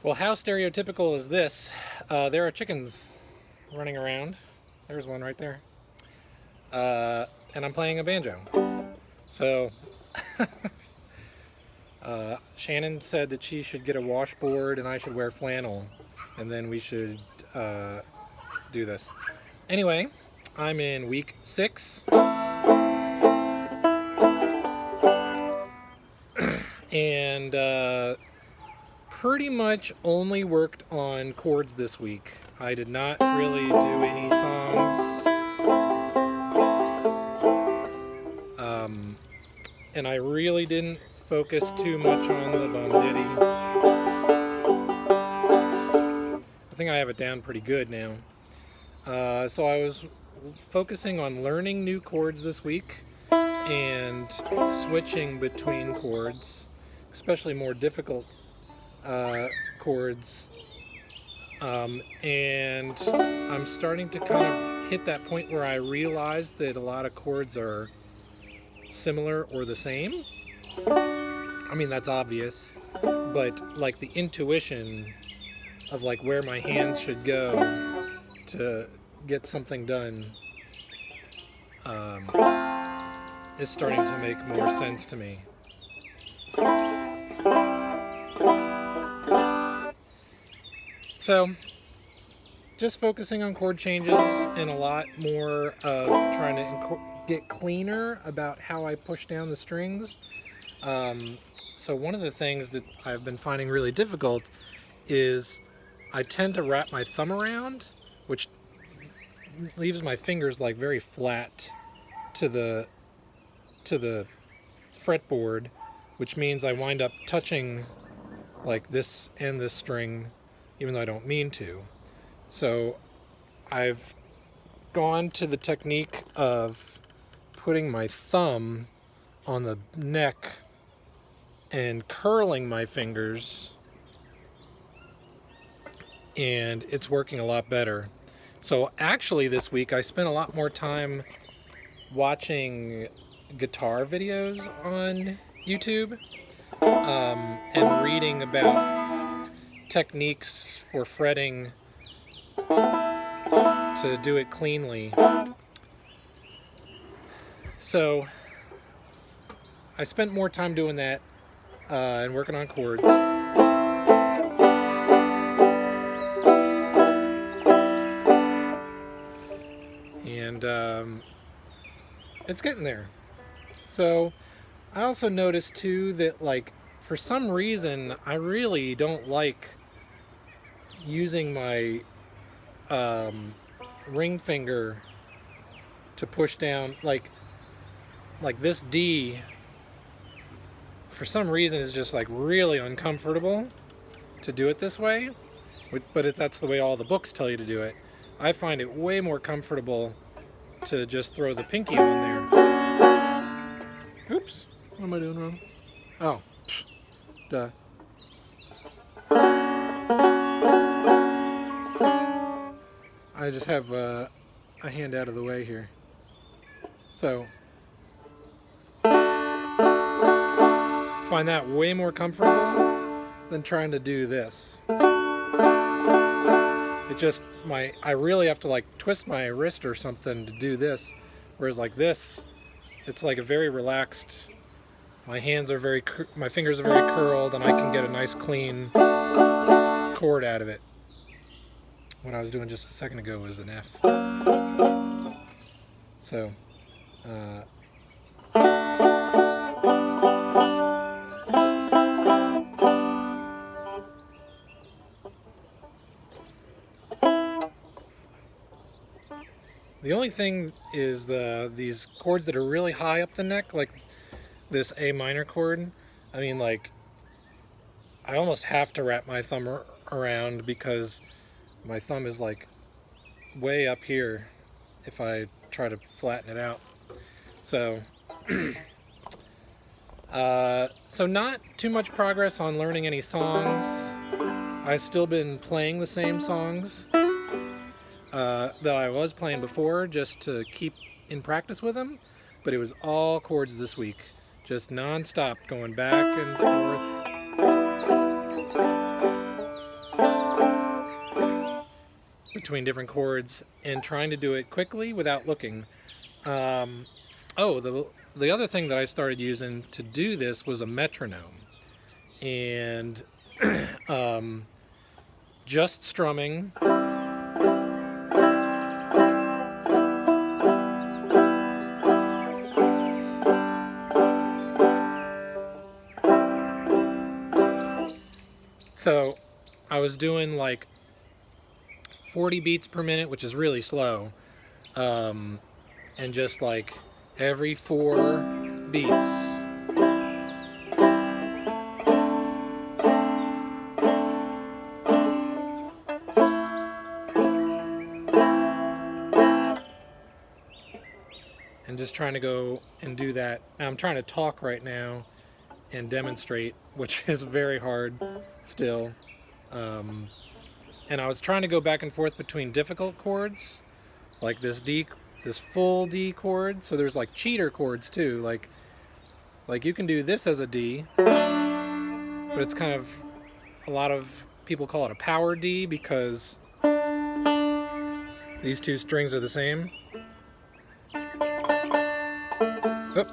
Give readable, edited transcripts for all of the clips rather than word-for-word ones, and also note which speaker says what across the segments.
Speaker 1: Well, how stereotypical is this? There are chickens running around. There's one right there. And I'm playing a banjo. So, Shannon said that she should get a washboard and I should wear flannel. And then we should do this. Anyway, I'm in week 6. And pretty much only worked on chords this week. I did not really do any songs. And I really didn't focus too much on the bum ditty. I think I have it down pretty good now. So I was focusing on learning new chords this week and switching between chords, especially more difficult chords. And I'm starting to kind of hit that point where I realize that a lot of chords are similar or the same. I mean, that's obvious, but like the intuition of like where my hands should go to get something done is starting to make more sense to me. So, just focusing on chord changes and a lot more of trying to get cleaner about how I push down the strings. So one of the things that I've been finding really difficult is I tend to wrap my thumb around, which leaves my fingers like very flat to the fretboard, which means I wind up touching like this and this string even though I don't mean to. So I've gone to the technique of putting my thumb on the neck and curling my fingers, and it's working a lot better. So actually this week I spent a lot more time watching guitar videos on YouTube and reading about techniques for fretting to do it cleanly. So I spent more time doing that and working on chords. And it's getting there. So I also noticed too that like for some reason I really don't like using my ring finger to push down like this D for some reason is just like really uncomfortable to do it this way, but that's the way all the books tell you to do it. I find it way more comfortable to just throw the pinky on there. Oops, what am I doing wrong? Oh, duh. I just have a hand out of the way here. So, find that way more comfortable than trying to do this. It just, I really have to like twist my wrist or something to do this, whereas like this, it's like a very relaxed, my fingers are very curled and I can get a nice clean chord out of it. What I was doing just a second ago was an F. So, the only thing is these chords that are really high up the neck, like this A minor chord. I mean, like, I almost have to wrap my thumb around because my thumb is like way up here if I try to flatten it out. So, so not too much progress on learning any songs. I've still been playing the same songs that I was playing before just to keep in practice with them, but it was all chords this week, just non-stop going back and forth. between different chords and trying to do it quickly without looking. Oh, the other thing that I started using to do this was a metronome, and just strumming. So I was doing like 40 beats per minute, which is really slow, and just like every 4 beats. And just trying to go and do that. Now I'm trying to talk right now and demonstrate, which is very hard still. And I was trying to go back and forth between difficult chords, like this full D chord. So there's like cheater chords too. Like you can do this as a D, but it's kind of, a lot of people call it a power D because these 2 strings are the same. Oop.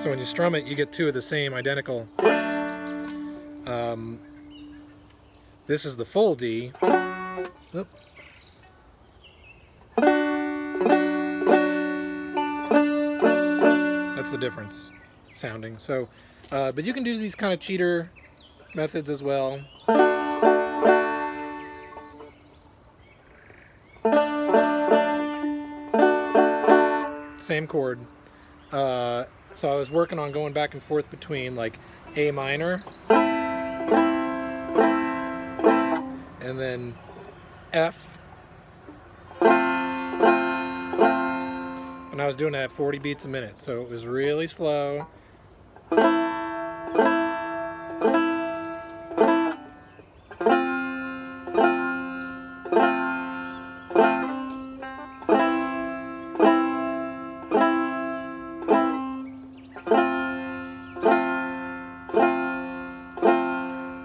Speaker 1: So when you strum it, you get 2 of the same identical. This is the full D. Oop. That's the difference sounding. So, but you can do these kind of cheater methods as well. Same chord. So I was working on going back and forth between like A minor and then F. And I was doing that at 40 beats a minute, so it was really slow.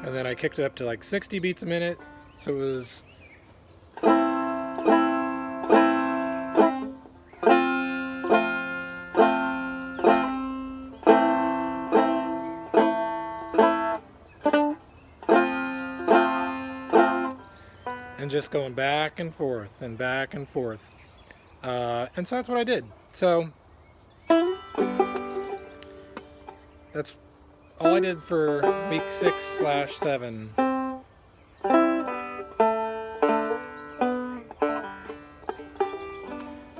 Speaker 1: And then I kicked it up to like 60 beats a minute, so it was and just going back and forth and back and forth. And so that's what I did. So that's all I did for week 6/7.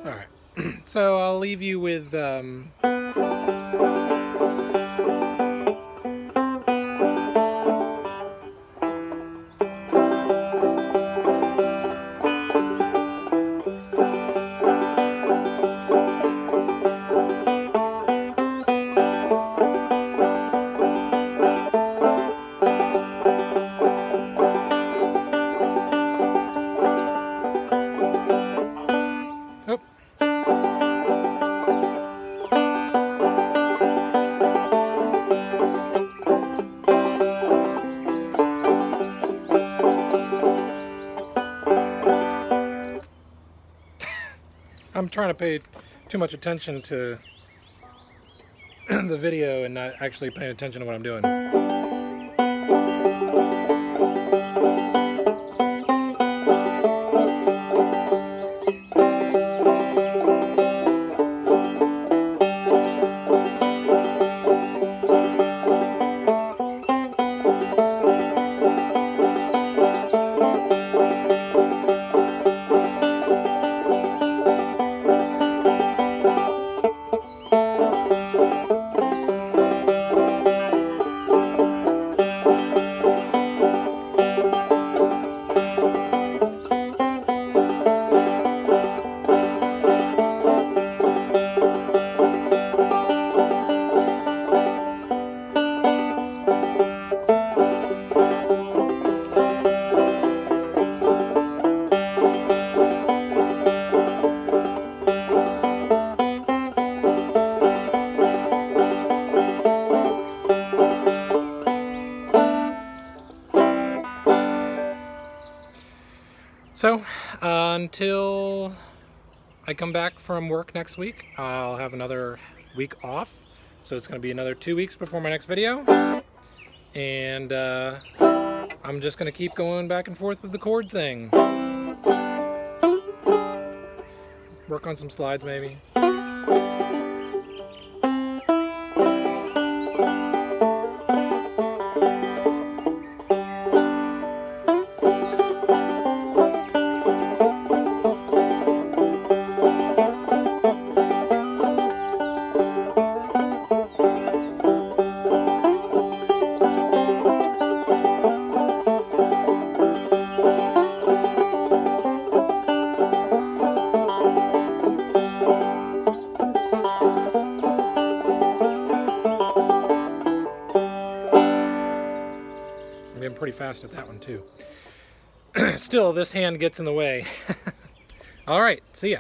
Speaker 1: Alright, so I'll leave you with I'm trying to pay too much attention to the video and not actually paying attention to what I'm doing. So until I come back from work next week, I'll have another week off. So it's going to be another 2 weeks before my next video. And I'm just going to keep going back and forth with the chord thing. Work on some slides maybe. I'm getting pretty fast at that one too. Still, this hand gets in the way. All right, see ya.